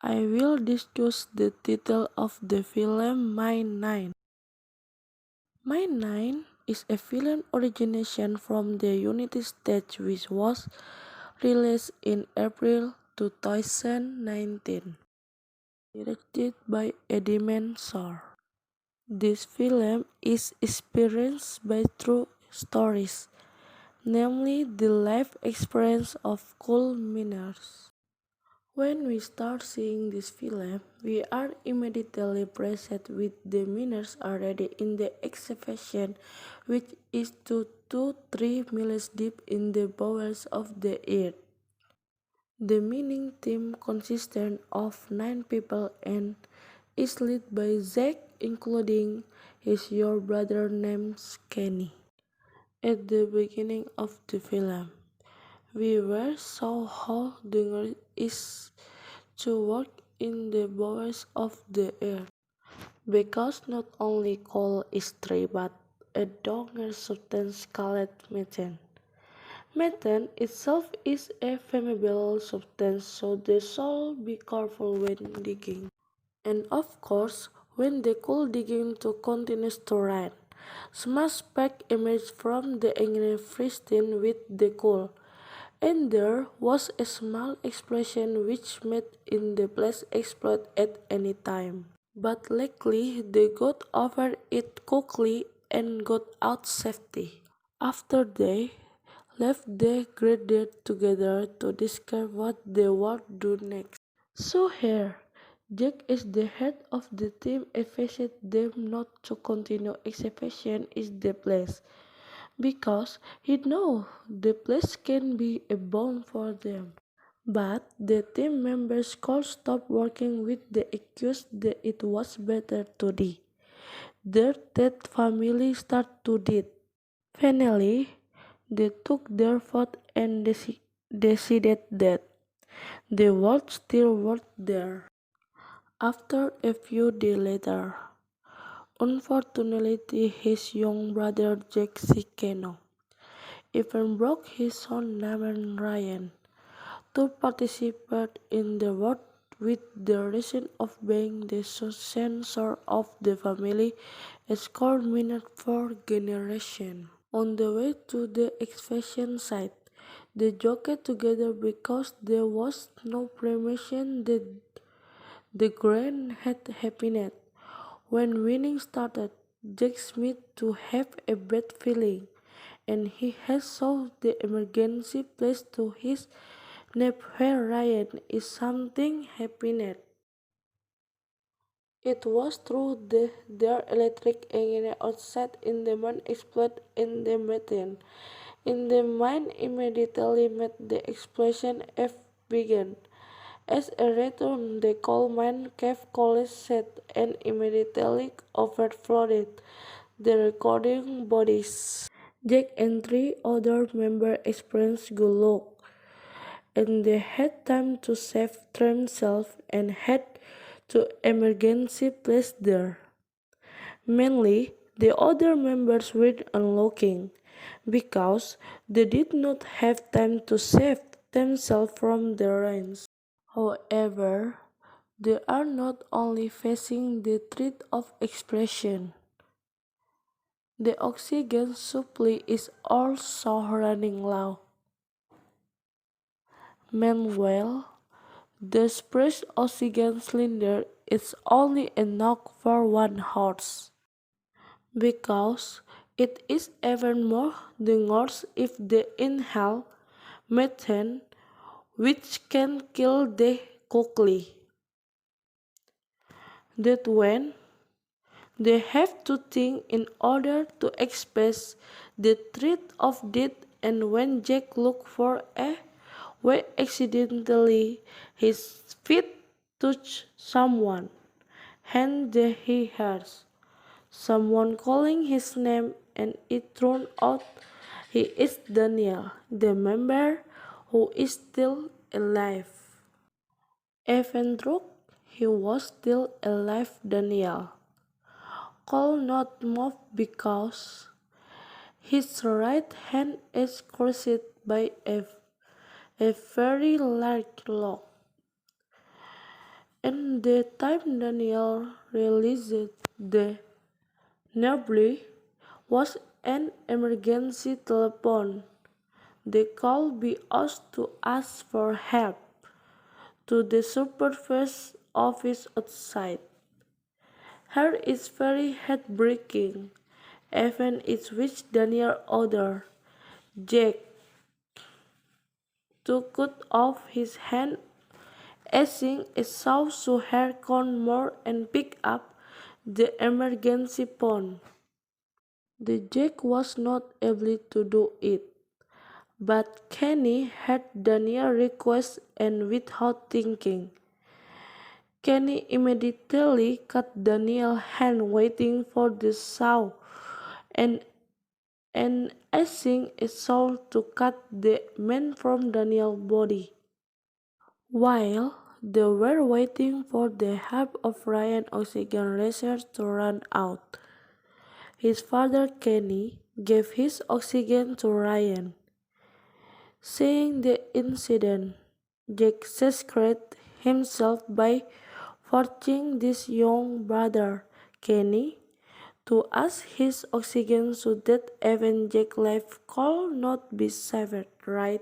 I will discuss the title of the film My Nine. My Nine is a film origination from the United States which was released in April 2019, directed by Eddie Mansour. This film is inspired by true stories, namely the life experience of coal miners. When we start seeing this film, we are immediately presented with the miners already in the excavation, which is 2 to 3 miles deep in the bowels of the earth. The mining team consists of 9 people and is led by Zack, including his younger brother named Kenny. At the beginning of the film, we were saw how dangerous it is to work in the bowels of the earth, because not only coal is dry but a dangerous substance called methane. Methane itself is a flammable substance, so they should be careful when digging. And of course, when the coal digging to continues to rain, small sparks emerged from the engine freezing with the coal, and there was a small explosion which made in the place explode at any time. But luckily they got over it quickly and got out safely. After they left they gathered together to discuss what they would do next. So here, Jack is the head of the team advised them not to continue excavation in the place, because he knows the place can be a bomb for them. But the team members could stop working with the accused that it was better to die. Their dead family started to dead. Finally, they took their vote and decided that they would still work there. After a few days later, unfortunately his young brother Jack Sikeno even brought his son named Ryan to participate in the war with the reason of being the successor of the family as coal miner for generations. On the way to the excavation site, they joked together because there was no premonition that the grand had happened. When winning started, Jack Smith to have a bad feeling, and he had solved the emergency place to his nephew Ryan if something happened. It was true their electric engine outside in the mine exploded in the methane. In the mine immediately made the explosion began. As a return, the coal mine cave collapsed and immediately overflowed the recording bodies. Jack and 3 other members experienced good luck, and they had time to save themselves and head to emergency place there. Mainly, the other members were unlocking because they did not have time to save themselves from the rains. However, they are not only facing the threat of explosion. The oxygen supply is also running low. Meanwhile, the sprayed oxygen cylinder is only enough for 1 horse, because it is even more dangerous if they inhale methane, which can kill them quickly. That when they have to think in order to express the threat of death, and when Jack looked for a way accidentally his feet touched someone, and he hears someone calling his name, and it turned out he is Daniel, the member who is still alive. Even though he was still alive, Daniel could not move because his right hand is crushed by a very large log. And the time Daniel released the nearby was an emergency telephone. The call be asked to ask for help to the supervised office outside. Here is very heartbreaking. Even it which Daniel ordered Jack to cut off his hand, asking a saw to Harkon more and pick up the emergency phone. The Jack was not able to do it, but Kenny heard Daniel's request and without thinking, Kenny immediately cut Daniel's hand waiting for the saw and asking a saw to cut the man from Daniel's body. While they were waiting for the help of Ryan's oxygen reserve to run out, his father Kenny gave his oxygen to Ryan. Seeing the incident, Jack scared himself by forcing his young brother, Kenny, to ask his oxygen so that even Jack's life could not be saved, right?